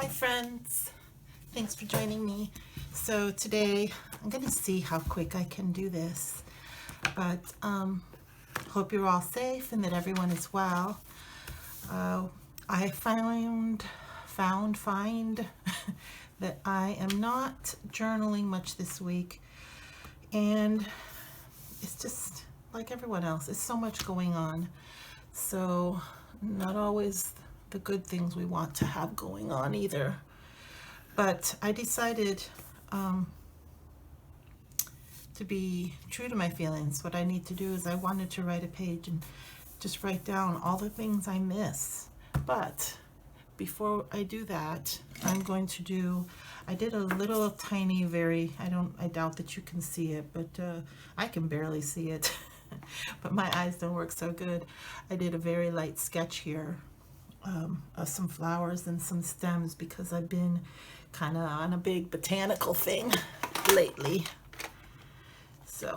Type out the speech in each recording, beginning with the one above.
Hi friends, thanks for joining me. So today I'm going to see how quick I can do this, but hope you're all safe and that everyone is well. I find that I am not journaling much this week, and it's just like everyone else, it's so much going on, so not always the good things we want to have going on either. But I decided to be true to my feelings. What I need to do is I wanted to write a page and just write down all the things I miss. But before I do that, I'm going to do, I did a little tiny, I doubt that you can see it, but I can barely see it. But my eyes don't work so good. I did a very light sketch here of some flowers and some stems because I've been kind of on a big botanical thing lately. So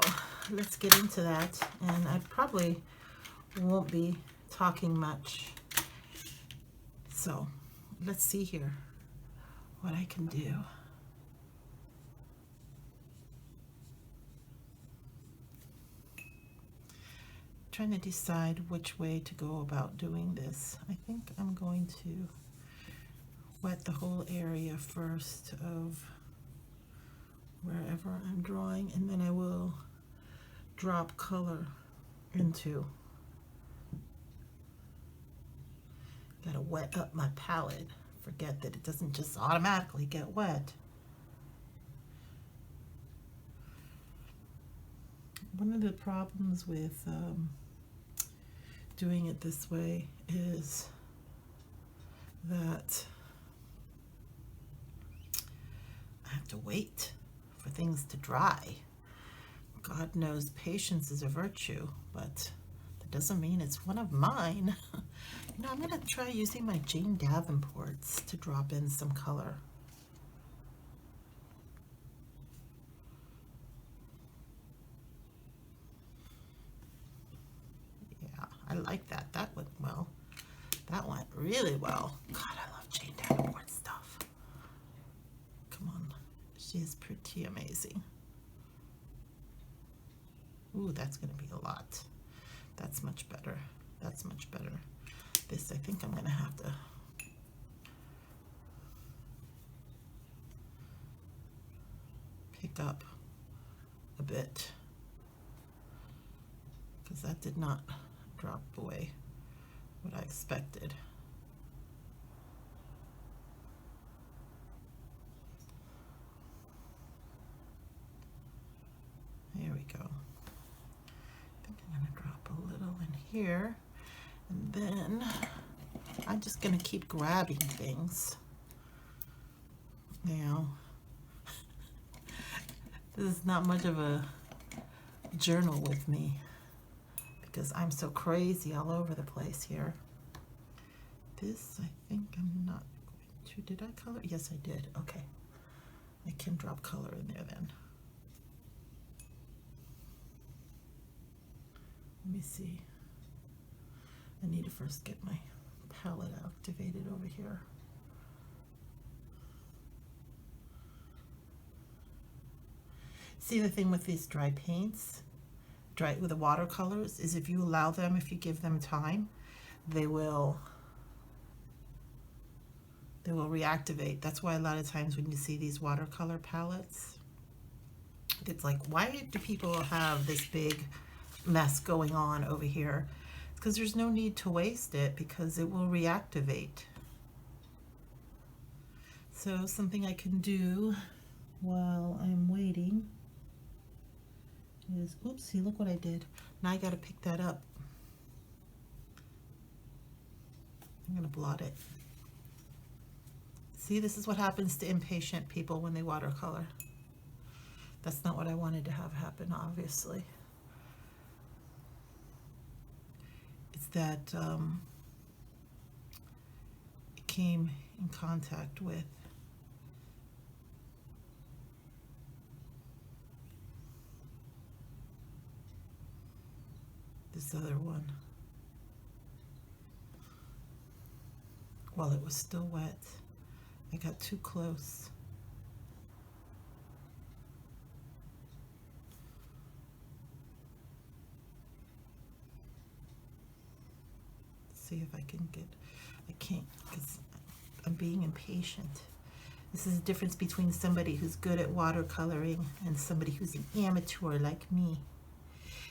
let's get into that, and I probably won't be talking much. So let's see here what I can do. Trying to decide which way to go about doing this. I think I'm going to wet the whole area first of wherever I'm drawing, and then I will drop color into. Gotta wet up my palette. Forget that it doesn't just automatically get wet. One of the problems with doing it this way is that I have to wait for things to dry. God knows patience is a virtue, but that doesn't mean it's one of mine. You know, I'm going to try using my Jane Davenports to drop in some color. Yeah, I like that. That went well. That went really well. God, I love Jane Davenport stuff. Come on. She is pretty amazing. Ooh, that's going to be a lot. That's much better. That's much better. This, I think I'm going to have to pick up a bit, because that did not drop away what I expected. There we go. I think I'm going to drop a little in here, and then I'm just going to keep grabbing things. Now, this is not much of a journal with me because I'm so crazy all over the place here. This, I think I'm not going to, did I color? Yes, I did. Okay. I can drop color in there then. Let me see. I need to first get my palette activated over here. See, the thing with these dry paints, with the watercolors, is if you allow them, if you give them time, they will reactivate. That's why a lot of times when you see these watercolor palettes, it's like, why do people have this big mess going on over here? It's because there's no need to waste it, because it will reactivate. So something I can do while I'm waiting is, oopsie, look what I did. Now I got to pick that up. I'm going to blot it. See, this is what happens to impatient people when they watercolor. That's not what I wanted to have happen, obviously. It's that it came in contact with this other one while it was still wet, I got too close. See if I can get, I can't because I'm being impatient. This is the difference between somebody who's good at watercoloring and somebody who's an amateur like me.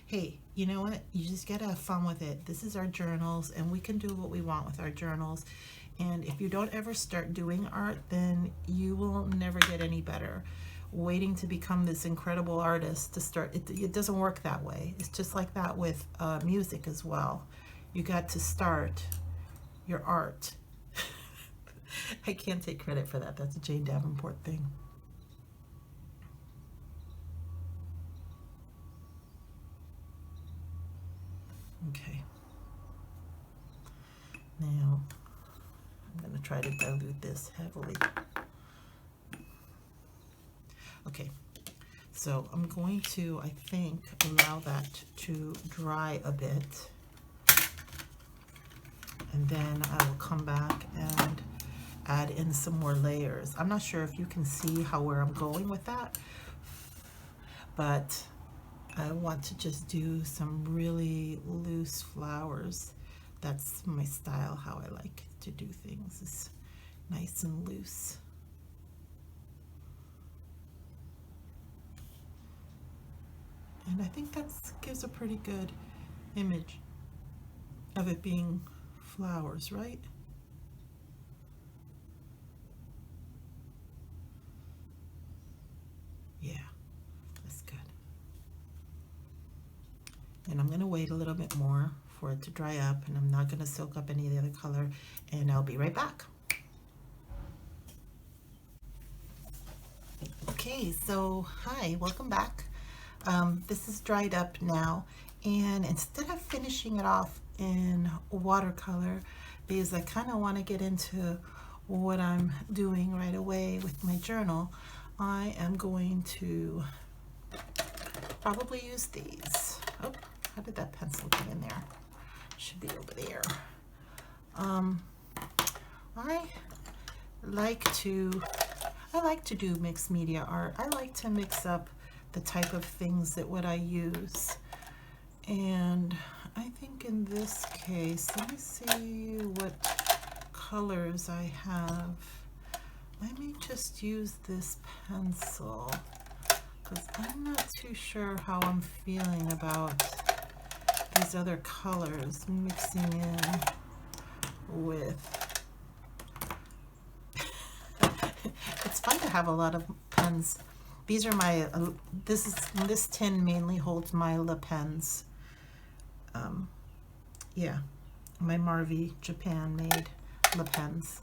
Hey, you know what? You just gotta have fun with it. This is our journals, and we can do what we want with our journals. And if you don't ever start doing art, then you will never get any better. Waiting to become this incredible artist to start, it doesn't work that way. It's just like that with music as well. You got to start your art. I can't take credit for that. That's a Jane Davenport thing. Okay. Now, I'm going to try to dilute this heavily. Okay. So I'm going to, I think, allow that to dry a bit. And then I will come back and add in some more layers. I'm not sure if you can see where I'm going with that, but I want to just do some really loose flowers. That's my style, how I like to do things, is nice and loose. And I think that gives a pretty good image of it being flowers, right? Yeah, that's good. And I'm going to wait a little bit more for it to dry up, and I'm not going to soak up any of the other color, and I'll be right back. Okay, so hi, welcome back. This is dried up now, and instead of finishing it off in watercolor, because I kind of want to get into what I'm doing right away with my journal, I am going to probably use these. Oh, how did that pencil get in there? Should be over there. I like to do mixed media art. I like to mix up the type of things that what I use. And I think in this case, let me see what colors I have. Let me just use this pencil because I'm not too sure how I'm feeling about these other colors mixing in with. It's fun to have a lot of pens. These are my, this tin mainly holds my Le Pens. Yeah, my Marvi Japan made Le Pens.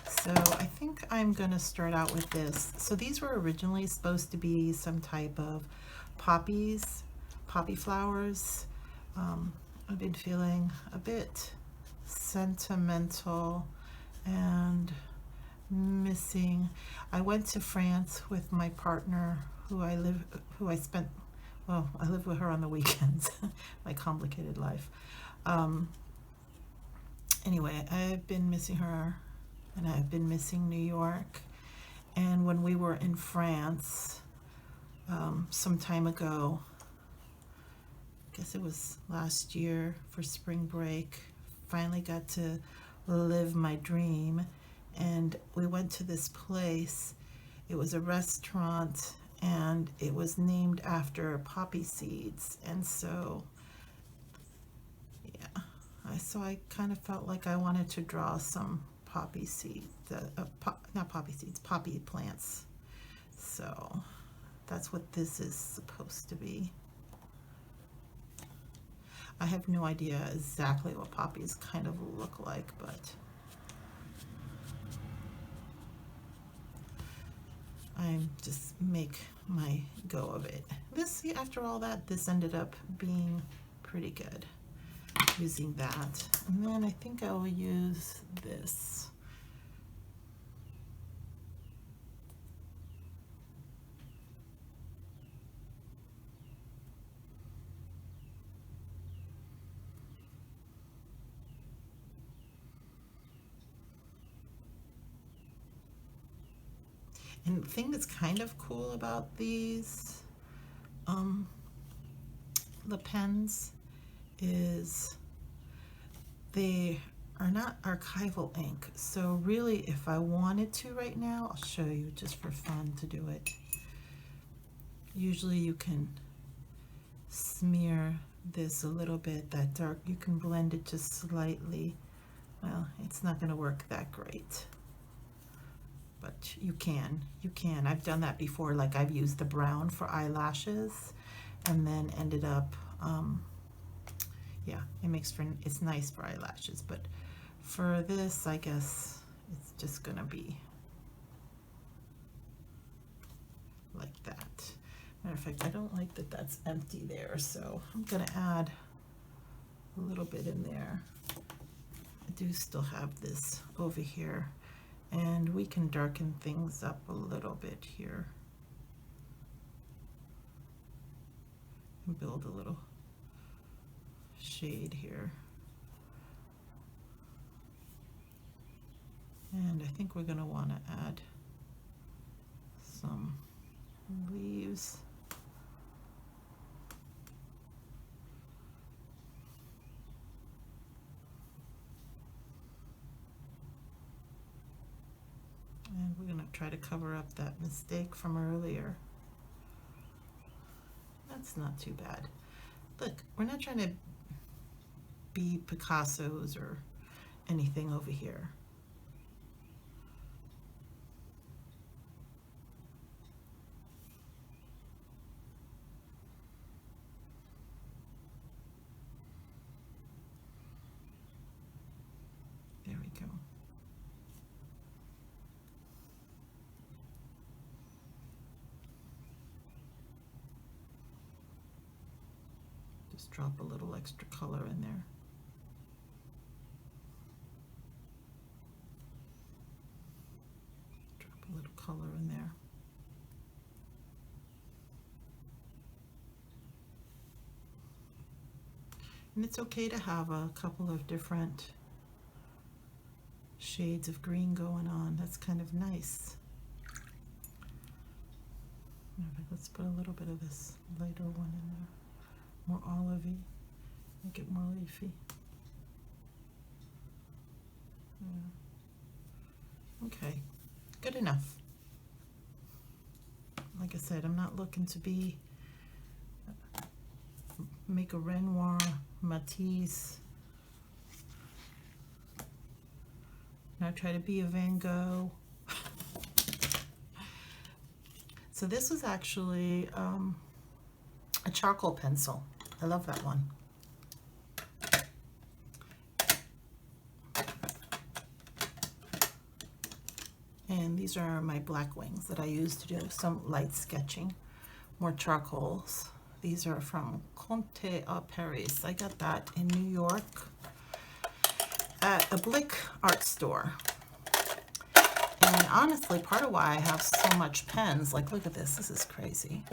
So I think I'm gonna start out with this. So these were originally supposed to be some type of poppy flowers. I've been feeling a bit sentimental and missing. I went to France with my partner I live with her on the weekends. My complicated life. Anyway, I've been missing her, and I've been missing New York. And when we were in France some time ago, I guess it was last year for spring break, finally got to live my dream. And we went to this place. It was a restaurant, and it was named after poppy seeds. And so, yeah, so I kind of felt like I wanted to draw some poppy seeds, not poppy seeds, poppy plants. So that's what this is supposed to be. I have no idea exactly what poppies kind of look like, but I just make my go of it. This, after all that, this ended up being pretty good using that. And then I think I will use this. And the thing that's kind of cool about these, the pens, is they are not archival ink. So really, if I wanted to right now, I'll show you just for fun to do it. Usually you can smear this a little bit, that dark, you can blend it just slightly. Well, it's not going to work that great, but you can. I've done that before, like I've used the brown for eyelashes and then ended up, yeah, it's nice for eyelashes, but for this, I guess it's just going to be like that. Matter of fact, I don't like that that's empty there, so I'm going to add a little bit in there. I do still have this over here, and we can darken things up a little bit here and build a little shade here. And I think we're going to want to add some leaves. And we're going to try to cover up that mistake from earlier. That's not too bad. Look, we're not trying to be Picassos or anything over here. There we go. Just drop a little extra color in there. Drop a little color in there. And it's okay to have a couple of different shades of green going on. That's kind of nice. Let's put a little bit of this lighter one in there. More olivey, make it more leafy. Yeah. Okay, good enough. Like I said, I'm not looking to make a Renoir, Matisse. Now try to be a Van Gogh. So this was actually a charcoal pencil. I love that one. And these are my black wings that I use to do some light sketching, more charcoals. These are from Comte à Paris. I got that in New York at a Blick art store. And honestly, part of why I have so much pens, like look at this is crazy,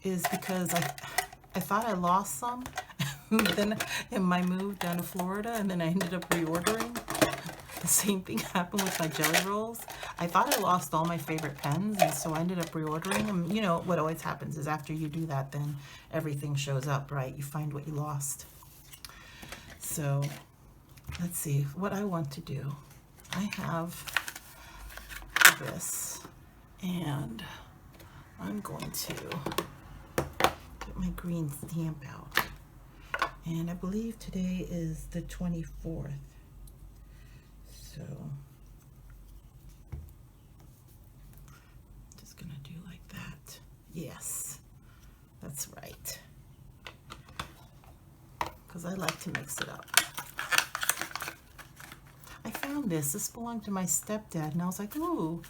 is because I thought I lost some then in my move down to Florida, and then I ended up reordering. The same thing happened with my jelly rolls. I thought I lost all my favorite pens, and so I ended up reordering them. You know, what always happens is after you do that, then everything shows up, right? You find what you lost. So let's see what I want to do. I have this, and I'm going to get my green stamp out. And I believe today is the 24th. So just gonna do like that. Yes, that's right. Because I like to mix it up. I found this. This belonged to my stepdad, and I was like, ooh,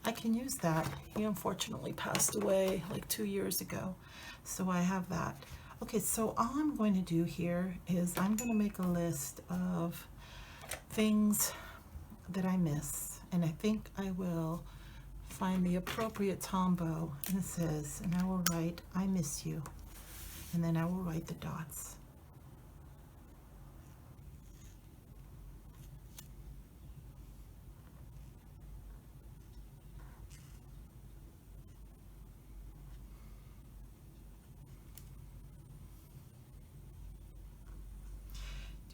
I can use that. He unfortunately passed away like 2 years ago. So I have that. Okay, so all I'm going to do here is I'm going to make a list of things that I miss, and I think I will find the appropriate tombow, and it says, and I will write, I miss you, and then I will write the dots.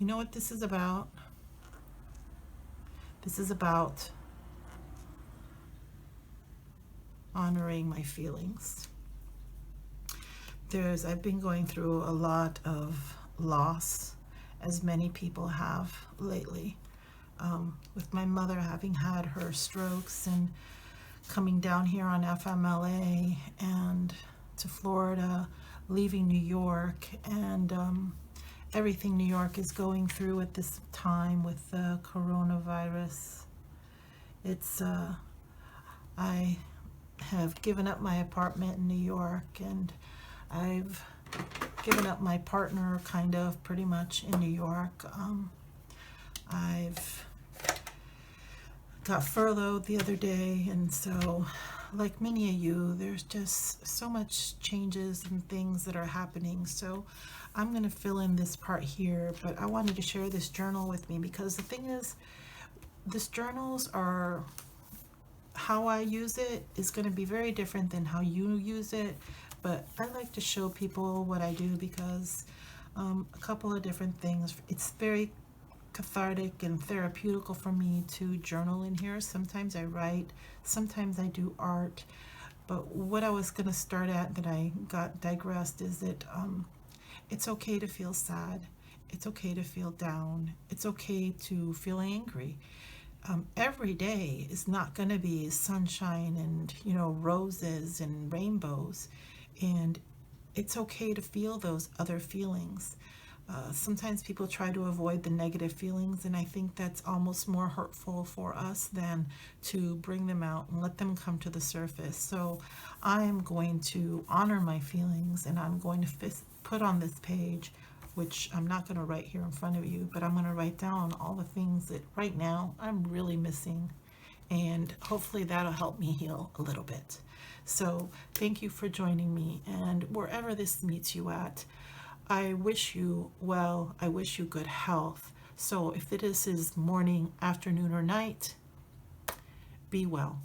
You know what this is about? This is about honoring my feelings. I've been going through a lot of loss, as many people have lately, with my mother having had her strokes and coming down here on FMLA and to Florida, leaving New York, and everything New York is going through at this time with the coronavirus. I have given up my apartment in New York, and I've given up my partner kind of pretty much in New York. I've got furloughed the other day, and so like many of you, there's just so much changes and things that are happening. So I'm going to fill in this part here, but I wanted to share this journal with me because the thing is, this journals are, how I use it is going to be very different than how you use it, but I like to show people what I do because a couple of different things. It's very cathartic and therapeutical for me to journal in here. Sometimes I write, sometimes I do art, but what I was going to start at that I got digressed is that it's okay to feel sad, it's okay to feel down, it's okay to feel angry. Every day is not going to be sunshine and, you know, roses and rainbows, and it's okay to feel those other feelings. Sometimes people try to avoid the negative feelings, and I think that's almost more hurtful for us than to bring them out and let them come to the surface. So I'm going to honor my feelings, and I'm going to put on this page, which I'm not going to write here in front of you, but I'm going to write down all the things that right now I'm really missing, and hopefully that'll help me heal a little bit. So thank you for joining me, and wherever this meets you at, I wish you well, I wish you good health. So if this is morning, afternoon, or night, be well.